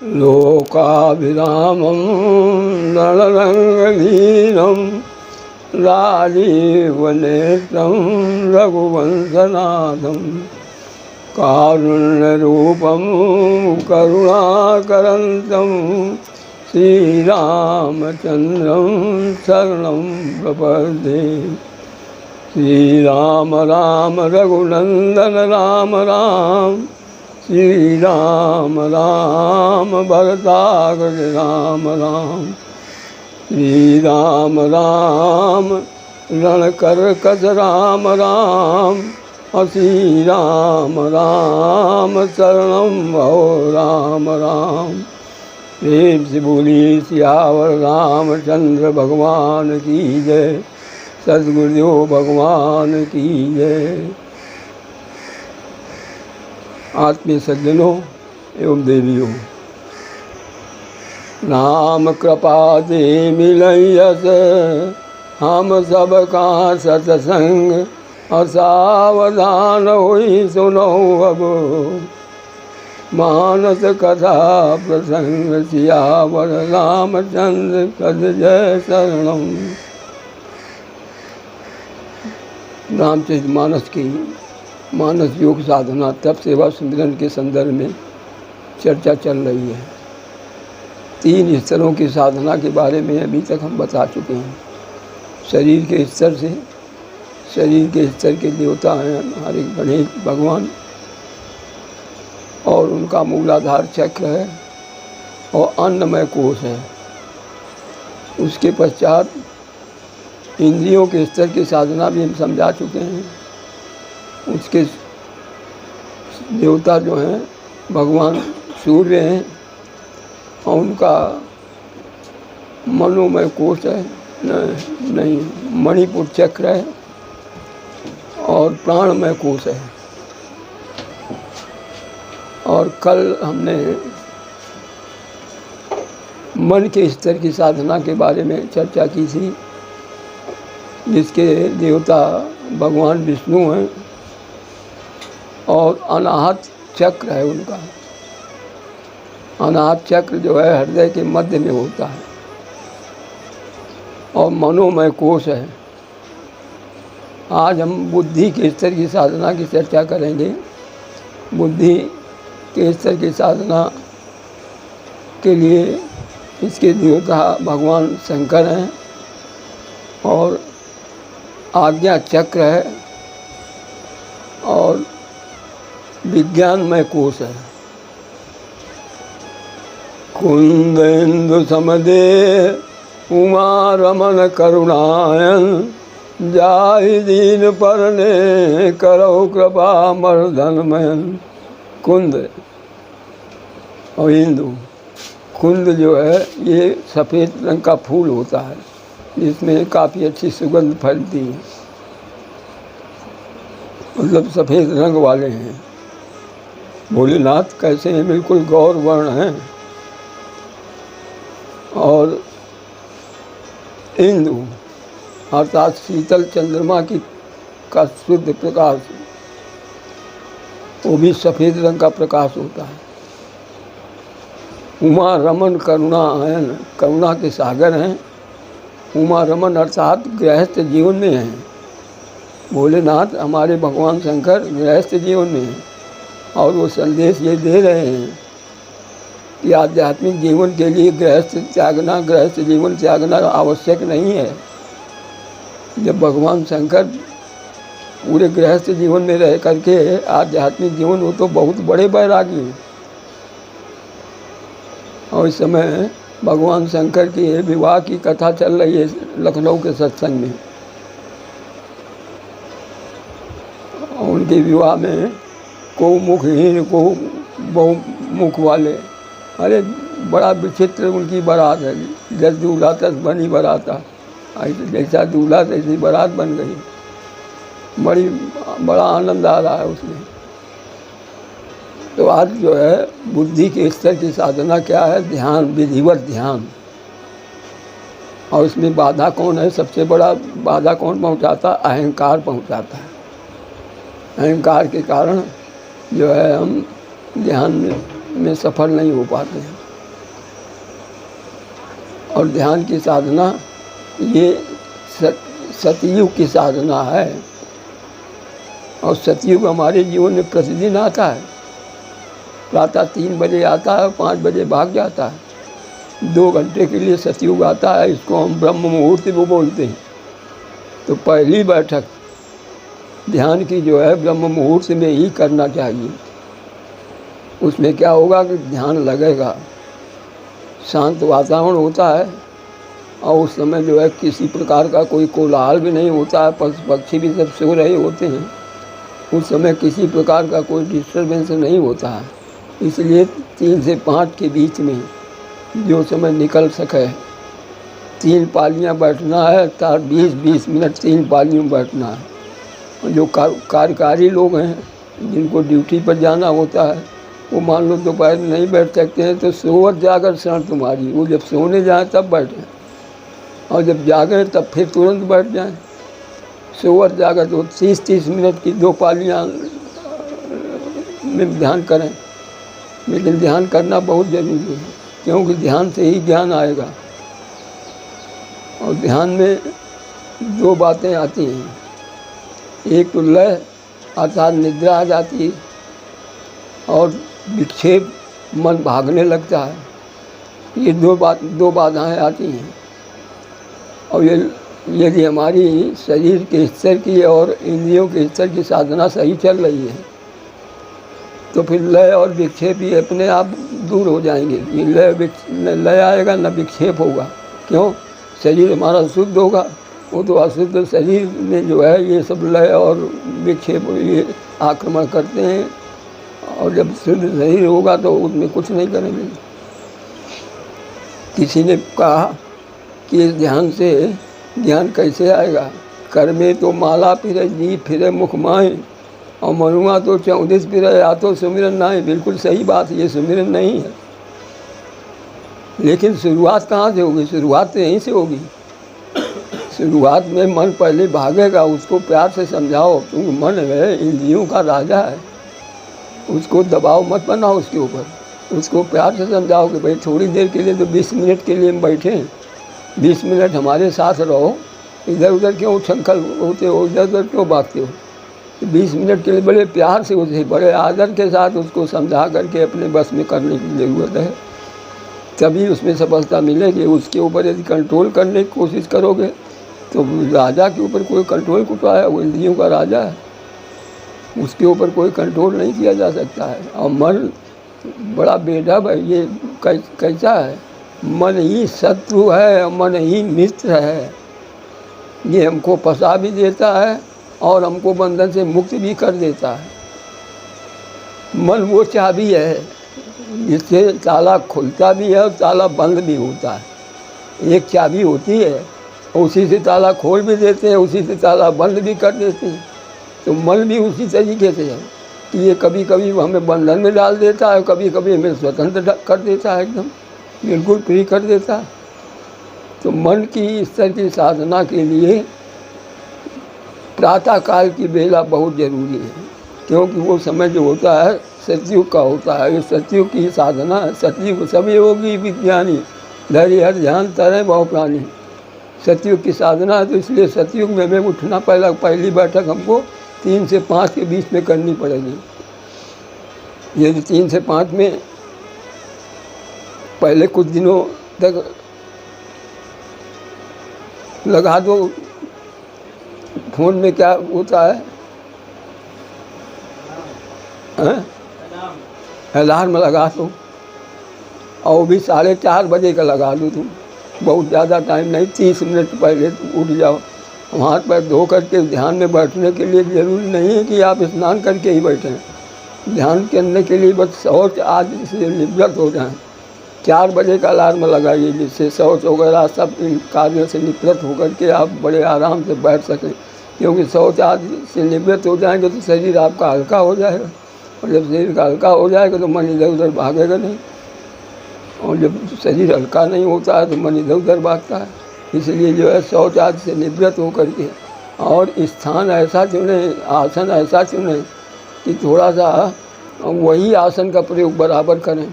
लोकाभिरामं रणरङ्गधीरं राजीवनेत्रं रघुवंशनाथं कारुण्यरूपं करुणाकरन्तं श्रीरामचन्द्रं शरणं प्रपद्ये। श्रीराम राम रघुनंदन राम राम, श्रीराम राम भरताग्र राम राम। श्रीराम राम रणकर्कश राम राम, श्रीराम राम शरणं भो राम राम। प्रेम से बोली सियावर रामचंद्र भगवान की जय, सद्गुरुदेव भगवान की जय। आत्मीय सज्जनों एवं देवियों, नाम कृपा दे मिलयस हम सबका सत्संग, असावधान हुई सुनो अब मानस कथा प्रसंग। सियावर रामचंद्र पद जय शरणम। रामचरितमानस की मानस योग साधना तप सेवा सुमिरन के संदर्भ में चर्चा चल रही है। 3 स्तरों की साधना के बारे में अभी तक हम बता चुके हैं। शरीर के स्तर से, शरीर के स्तर के देवता हैं हमारे गणेश भगवान, और उनका मूलाधार चक्र है और अन्नमय कोश है। उसके पश्चात इंद्रियों के स्तर की साधना भी हम समझा चुके हैं। उसके देवता जो हैं भगवान सूर्य हैं और उनका मनोमय कोश है, नहीं मणिपुर चक्र है और प्राणमय कोश है। और कल हमने मन के स्तर की साधना के बारे में चर्चा की थी, जिसके देवता भगवान विष्णु हैं और अनाहत चक्र है उनका। अनाहत चक्र जो है हृदय के मध्य में होता है और मनोमय कोश है। आज हम बुद्धि के स्तर की साधना की चर्चा करेंगे। बुद्धि के स्तर की साधना के लिए इसके देवता भगवान शंकर हैं और आज्ञा चक्र है और विज्ञानमय कोश है। कुंदेन्दु समदे उमा रमन करुणायन, जाहि दीन परने करो कृपा मर्दनमयन। कुंद और इंदु, कुंद जो है ये सफ़ेद रंग का फूल होता है जिसमें काफ़ी अच्छी सुगंध फैलती है, मतलब सफ़ेद रंग वाले हैं। भोलेनाथ कैसे हैं? बिल्कुल गौर वर्ण हैं। और इंदु अर्थात शीतल चंद्रमा का शुद्ध प्रकाश, वो भी सफ़ेद रंग का प्रकाश होता है। उमा रमन करुणा आयन, करुणा के सागर हैं। उमा रमन अर्थात गृहस्थ जीवन में हैं। भोलेनाथ हमारे भगवान शंकर गृहस्थ जीवन में हैं और वो संदेश ये दे रहे हैं कि आध्यात्मिक जीवन के लिए गृहस्थ जीवन त्यागना आवश्यक नहीं है। जब भगवान शंकर पूरे गृहस्थ जीवन में रह करके आध्यात्मिक जीवन, वो तो बहुत बड़े बैरागी हैं। और इस समय भगवान शंकर की विवाह की कथा चल रही है लखनऊ के सत्संग में। और उनके विवाह में को मुखहीन को बहुमुख वाले, अरे बड़ा विचित्र उनकी बारात है। जस दूल्हा तस बनी बाराता, ऐसे जैसा दूल्हा तैसी बारात बन गई। बड़ा आनंद आ रहा है उसमें। तो आज जो है बुद्धि के स्तर की साधना क्या है? ध्यान, विधिवत ध्यान। और इसमें बाधा कौन है? सबसे बड़ा बाधा कौन पहुंचाता? अहंकार पहुंचाता है। अहंकार के कारण जो है हम ध्यान में सफल नहीं हो पाते हैं। और ध्यान की साधना ये सतयुग की साधना है। और सतयुग हमारे जीवन में प्रतिदिन आता है। प्रातः 3 बजे आता है, 5 बजे भाग जाता है। 2 घंटे के लिए सतयुग आता है, इसको हम ब्रह्म मुहूर्त भी बोलते हैं। तो पहली बैठक ध्यान की जो है ब्रह्म मुहूर्त में ही करना चाहिए। उसमें क्या होगा कि ध्यान लगेगा, शांत वातावरण होता है और उस समय जो है किसी प्रकार का कोई कोलाहल भी नहीं होता है। पशु पक्षी भी सब सो रहे होते हैं। उस समय किसी प्रकार का कोई डिस्टर्बेंस नहीं होता है। इसलिए 3 से 5 के बीच में जो समय निकल सके, 3 पालियाँ बैठना है, 20-20 मिनट 3 पालियों में बैठना है। और जो कार्यकारी लोग हैं जिनको ड्यूटी पर जाना होता है, वो मान लो दोपहर में नहीं बैठ सकते हैं, तो सोवर जागर शरण तुम्हारी, वो जब सोने जाएँ तब बैठें और जब जागें तब फिर तुरंत बैठ जाएं। सोवर जागर तो 30-30 मिनट की 2 पालियाँ में ध्यान करें। लेकिन ध्यान करना बहुत ज़रूरी है, क्योंकि ध्यान से ही ज्ञान आएगा। और ध्यान में 2 बातें आती हैं, एक तो लय अर्थात निद्रा आ जाती है और विक्षेप मन भागने लगता है। ये 2 बाधाएं आती हैं। और ये यदि हमारी शरीर के स्तर की और इंद्रियों के स्तर की साधना सही चल रही है तो फिर लय और विक्षेप ये अपने आप दूर हो जाएंगे। ये लय आएगा न विक्षेप होगा। क्यों? शरीर हमारा शुद्ध होगा। वो तो अशुद्ध शरीर में जो है ये सब लय और विक्षेप ये आक्रमण करते हैं। और जब शुद्ध शरीर होगा तो उसमें कुछ नहीं करेंगे। किसी ने कहा कि इस ध्यान से ज्ञान कैसे आएगा? कर में तो माला फिरे, जी फिरे मुख माए, और मनुआ तो 34 फिरे, या तो सुमिरन ना है। बिल्कुल सही बात, ये सुमिरन नहीं है। लेकिन शुरुआत कहाँ से होगी? शुरुआत तो यहीं से होगी। शुरुआत में मन पहले भागेगा, उसको प्यार से समझाओ, क्योंकि मन है इंद्रियों का राजा है। उसको दबाव मत बनाओ उसके ऊपर, उसको प्यार से समझाओ कि भाई थोड़ी देर के लिए तो 20 मिनट के लिए हम बैठे, 20 मिनट हमारे साथ रहो। इधर उधर क्यों उछल होते हो, इधर उधर क्यों भागते हो? 20 मिनट के लिए बड़े प्यार से, उसे बड़े आदर के साथ उसको समझा करके अपने बस में करने की ज़रूरत है, तभी उसमें सफलता मिलेगी। उसके ऊपर यदि कंट्रोल करने की कोशिश करोगे तो राजा के ऊपर कोई कंट्रोल को तो आया, वो इंद्रियों का राजा है, उसके ऊपर कोई कंट्रोल नहीं किया जा सकता है। और मन बड़ा बेढब है। ये कैसा है? मन ही शत्रु है और मन ही मित्र है। ये हमको फंसा भी देता है और हमको बंधन से मुक्त भी कर देता है। मन वो चाबी है जिससे ताला खुलता भी है और ताला बंद भी होता है। एक चाबी होती है, उसी से ताला खोल भी देते हैं, उसी से ताला बंद भी कर देते हैं। तो मन भी उसी तरीके से है कि ये कभी कभी हमें बंधन में डाल देता है, कभी कभी हमें स्वतंत्र कर देता है, एकदम बिल्कुल फ्री कर देता है। तो मन की इस तरह की साधना के लिए प्रातः काल की बेला बहुत ज़रूरी है, क्योंकि वो समय जो होता है सतयुग का होता है। ये सतयुग की साधना है। सतयुग सभी योगी विज्ञानी, धैर्य हर ध्यान तरह बहु प्राणी। सतयुग की साधना है, तो इसलिए सतयुग में हमें उठना पहली बैठक हमको 3 से 5 के बीच में करनी पड़ेगी। यदि 3 से 5 में पहले कुछ दिनों तक लगा दो, फ़ोन में क्या होता है, अलार्म लगा दो, और वो भी 4:30 बजे का लगा दो। तुम बहुत ज़्यादा टाइम नहीं, 30 मिनट पहले उठ जाओ। हाथ पैर धो करके ध्यान में बैठने के लिए ज़रूरी नहीं है कि आप स्नान करके ही बैठें। ध्यान करने के लिए बस शौच आदि से निवृत्त हो जाएं। 4 बजे का अलार्म लगाइए, जिससे शौच वगैरह सब इन कार्यों से निवृत्त होकर के आप बड़े आराम से बैठ सकें। क्योंकि शौच आदि से निवृत्त हो जाएंगे तो शरीर आपका हल्का हो जाएगा, और जब शरीर का हल्का हो जाएगा तो मन इधर उधर भागेगा नहीं, और जब शरीर हल्का नहीं होता है तो मन इधर उधर भागता है। इसलिए जो है शौच आदि से निवृत्त होकर के और स्थान ऐसा चुने, आसन ऐसा चुने कि थोड़ा सा वही आसन का प्रयोग बराबर करें,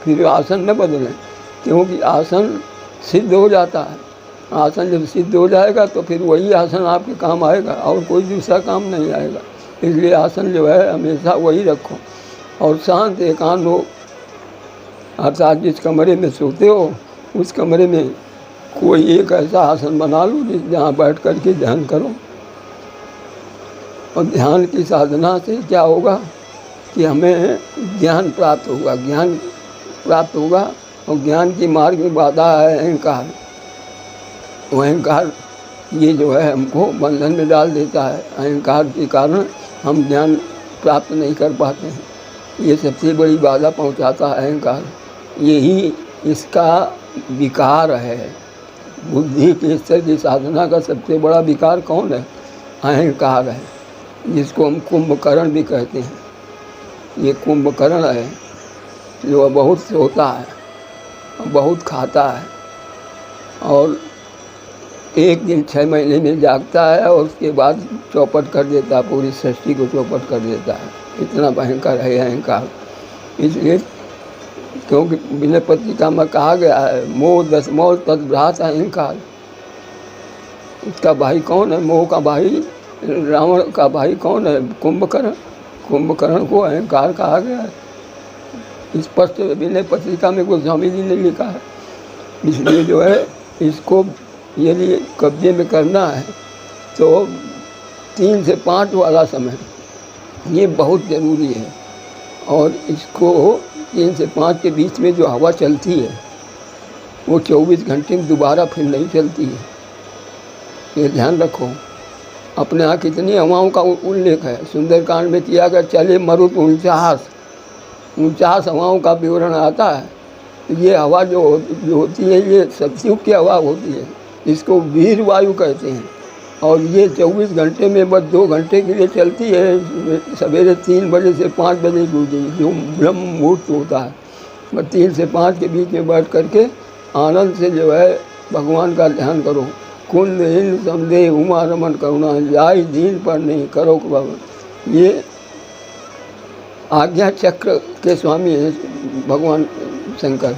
फिर आसन न बदलें। क्योंकि आसन सिद्ध हो जाता है। आसन जब सिद्ध हो जाएगा तो फिर वही आसन आपके काम आएगा और कोई दूसरा काम नहीं आएगा। इसलिए आसन जो है हमेशा वही रखो और शांत एकांत हो। अर्थात जिस कमरे में सोते हो उस कमरे में कोई एक ऐसा आसन बना लो जहाँ बैठ कर के ध्यान करो। और ध्यान की साधना से क्या होगा कि हमें ज्ञान प्राप्त होगा, ज्ञान प्राप्त होगा। और ज्ञान की मार्ग में बाधा है अहंकार। वो अहंकार ये जो है हमको बंधन में डाल देता है। अहंकार के कारण हम ज्ञान प्राप्त नहीं कर पाते हैं। ये सबसे बड़ी बाधा पहुंचाता है अहंकार। यही इसका विकार है। बुद्धि के स्तर की साधना का सबसे बड़ा विकार कौन है? अहंकार है, जिसको हम कुंभकर्ण भी कहते हैं। ये कुंभकर्ण है जो बहुत सोता है, बहुत खाता है और एक दिन 6 महीने में जागता है और उसके बाद चौपट कर देता है, पूरी सृष्टि को चौपट कर देता है। इतना भयंकर है अहंकार। इसलिए क्योंकि विनय पत्रिका में कहा गया है, मोह 10 मोह तद्भ्रात अहंकार। उसका भाई कौन है? मोह का भाई, रावण का भाई कौन है? कुंभकर्ण। कुंभकर्ण को अहंकार कहा गया है। स्पष्ट विनय पत्रिका में गोस्वामी जी ने लिखा है। इसलिए जो है इसको यदि कब्जे में करना है तो 3 से 5 वाला समय ये बहुत ज़रूरी है। और इसको 3 से 5 के बीच में जो हवा चलती है वो 24 घंटे में दोबारा फिर नहीं चलती है। ये ध्यान रखो। अपने यहाँ कितनी हवाओं का उल्लेख है। सुंदरकांड में किया गया, चले मरुत 49 हवाओं का विवरण आता है। ये हवा जो होती है ये सतयुग की हवा होती है। इसको वीर वायु कहते हैं। और ये 24 घंटे में बस 2 घंटे के लिए चलती है। सवेरे 3 बजे से 5 बजे जो ब्रह्म मुहूर्त होता है, बस 3 से 5 के बीच में बैठ करके आनंद से जो है भगवान का ध्यान करो। कुंद हिंद समदेह उमा रमन करुणा जाय दीन पर नहीं करो भगवान। ये आज्ञा चक्र के स्वामी हैं भगवान शंकर।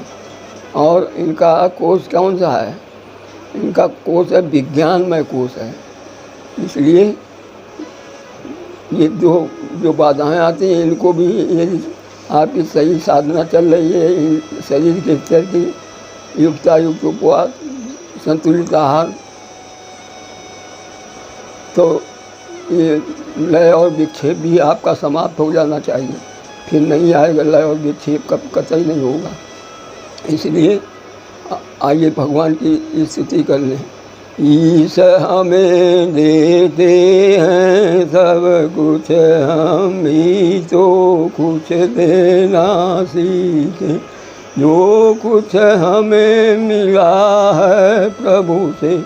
और इनका कोष कौन सा है? इनका कोष है विज्ञानमय कोष है। इसलिए ये जो बाधाएं आती हैं इनको भी, यदि आपकी सही साधना चल रही है, शरीर के स्तर की युक्तायुक्त उपवास, संतुलित आहार, तो ये लय और विक्षेप भी आपका समाप्त हो जाना चाहिए। फिर नहीं आएगा लय और विक्षेप, कब कतई नहीं होगा। इसलिए आइए भगवान की स्तुति कर लें। ईश हमें देते हैं सब कुछ, हम ही तो कुछ देना सीखें। जो कुछ हमें मिला है प्रभु से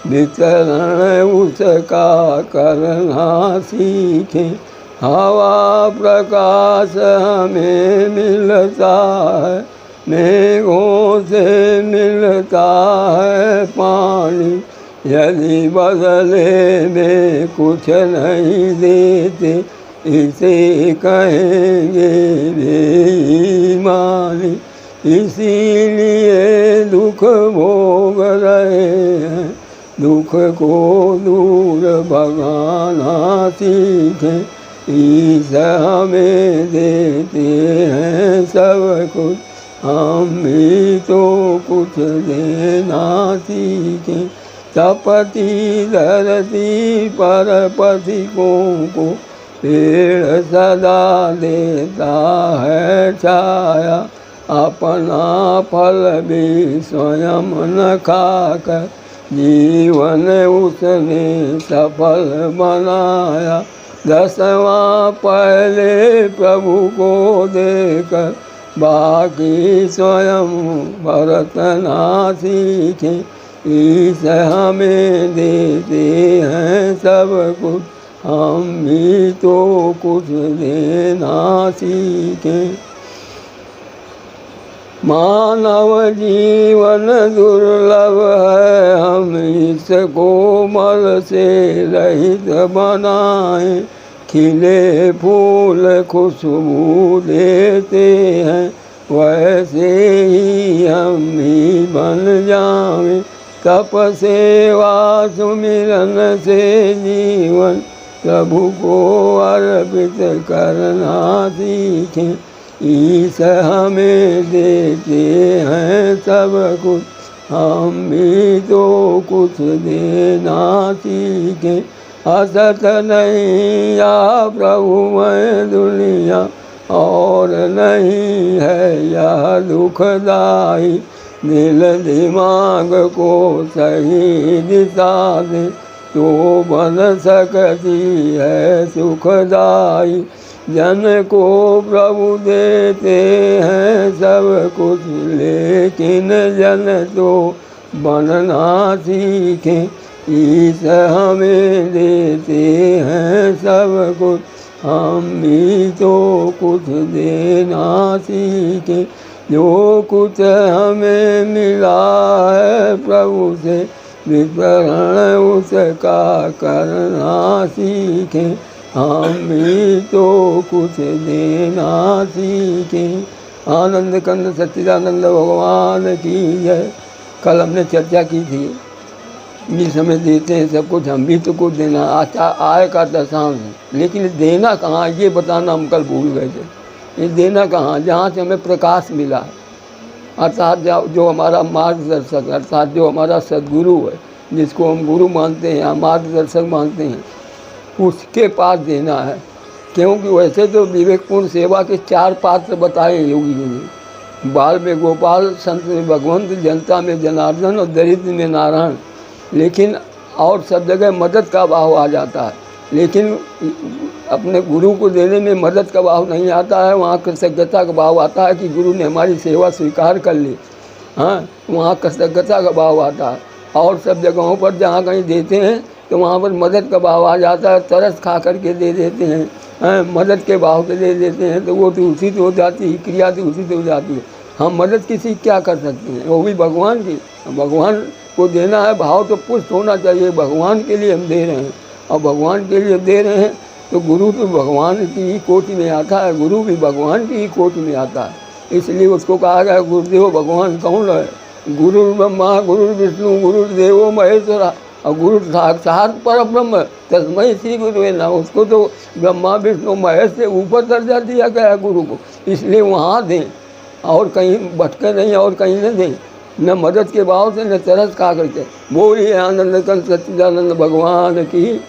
वितरण उसका करना सीखें। हवा प्रकाश हमें मिलता है, मेघों से मिलता है पानी। यदि बदले में कुछ नहीं देते इसे कहेंगे बेईमानी। इसीलिए दुख भोग रहे हैं, दुख को दूर भगाना सीखें। ईश हमें देते हैं सब कुछ, हम भी तो कुछ देना सीखें। तपती धरती पर पथिकों को पेड़ सदा देता है छाया। अपना फल भी स्वयं न खाकर जीवन उसने सफल बनाया। 10वां पहले प्रभु को देकर बाकी स्वयं बरतना सीखें। ईश हमें देते हैं सब कुछ, हम भी तो कुछ देना सीखें। मानव जीवन दुर्लभ है, हम इसको मल से रहित बनाएं। खिले फूल खुशबू देते हैं, वैसे ही हम भी बन जाएं। तप सेवा सुमिरन से जीवन प्रभु को अर्पित करना सीखें। ईश हमें देते हैं सब कुछ, हम भी तो कुछ देना सीखें। असत नहीं या प्रभु मैं दुनिया, और नहीं है यह दुखदाई। दिल दिमाग को सही दिशा दे, तो बन सकती है सुखदाई। जन को प्रभु देते हैं सब कुछ, लेकिन जन तो बनना सीखें। ईश हमें देते हैं सब कुछ, हम भी तो कुछ देना सीखें। जो कुछ हमें मिला है प्रभु से, वितरण उसका करना सीखें। हम भी तो कुछ देना सीखें। आनंद कंद सच्चिदानंद भगवान की जय। कल हमने चर्चा की थी, जिस समय देते हैं सब कुछ, हम भी तो कुछ देना। अच्छा आय का दशांश, लेकिन देना कहाँ ये बताना हम कल भूल गए थे। ये देना कहाँ, जहाँ से हमें प्रकाश मिला है, अर्थात जो हमारा मार्गदर्शक, अर्थात जो हमारा सद्गुरु है, जिसको हम गुरु मानते हैं या मार्गदर्शक मानते हैं, उसके पास देना है। क्योंकि वैसे तो विवेकपूर्ण सेवा के 4 पात्र बताए योगी जी ने। बाल में गोपाल, संत में भगवंत, जनता में जनार्दन और दरिद्र में नारायण। लेकिन और सब जगह मदद का भाव आ जाता है, लेकिन अपने गुरु को देने में मदद का भाव नहीं आता है। वहाँ कृतज्ञता का भाव आता है कि गुरु ने हमारी सेवा स्वीकार कर ली। हाँ, वहाँ कृतज्ञता का भाव आता है। और सब जगहों पर जहाँ कहीं देते हैं तो वहाँ पर मदद का भाव आ जाता है, तरस खा करके दे देते हैं। हाँ, मदद के भाव से दे देते हैं तो वो तो उसी से हो जाती है, क्रिया तो उसी से हो जाती है। हम मदद किसी क्या कर सकते हैं, वो भी भगवान की। भगवान को देना है, भाव तो पुष्ट होना चाहिए। भगवान के लिए हम दे रहे हैं, और भगवान के लिए दे रहे हैं तो गुरु तो भगवान की ही कोटि में आता है, गुरु भी भगवान की ही कोटि में आता है। इसलिए उसको कहा गया गुरुदेव भगवान कौन है? गुरु ब्रह्मा गुरु विष्णु गुरुदेवो महेश्वरा, और गुरु साक्षात पर ब्रह्म तस्मै श्री गुरुवे नमः। उसको तो ब्रह्मा विष्णु महेश से ऊपर दर्जा दिया गया गुरु को, इसलिए वहाँ दें और कहीं भटके नहीं और कहीं न दें, न मदद के भाव से न तरस खा करके। बोलिए आनंद कंद सच्चिदानंद भगवान की।